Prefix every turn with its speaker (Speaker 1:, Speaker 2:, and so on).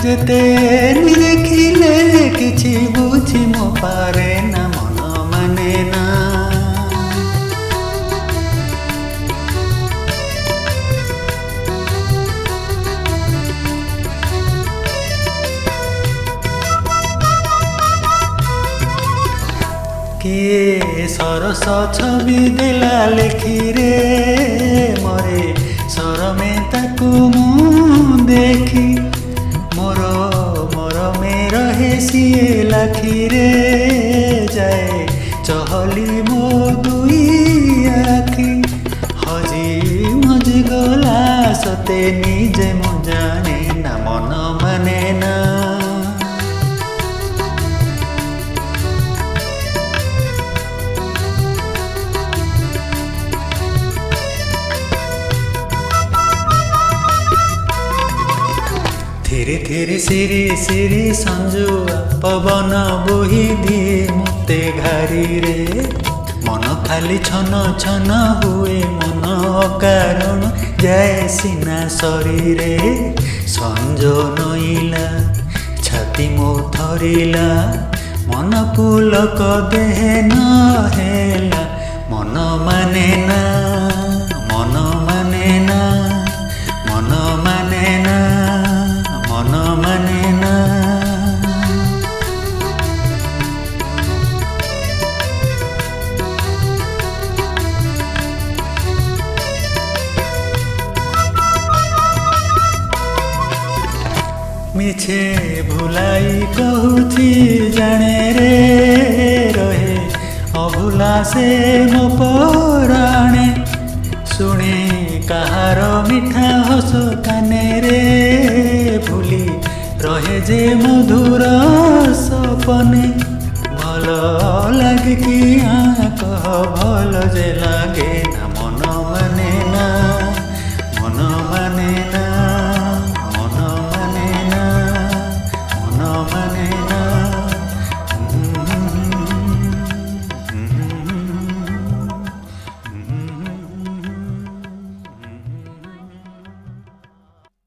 Speaker 1: जेते निदेखिले किछि बुझि मो पारे ना मन माने ना किए सरस छवि देला लेखी रे मरे सरमे ताकू मु देखी मोर मरमे रहे सिए लाखी रे जाए चहली मो दुई आखी हजी मजी गला सते निजे मु जाने ना मन माने ना धीरे धीरे सिरी सिरी संजुआ पवन बोही दिए मते घारी रे मन खाली छन छन हुए मन अकारण जाए सिना शरीरे संज नईला छाती मो थरिला मन पुलक देहे न हेला मन माने ना मन माने ना मन माने ना मन माने ना मिछे भुलाई कहूची जाने रे रहे अभुला से मो पराणे शुणे कहार मिठा हस काने रे भूली रहे जे मधुर सपने भल लागे कि कह भल जे लागे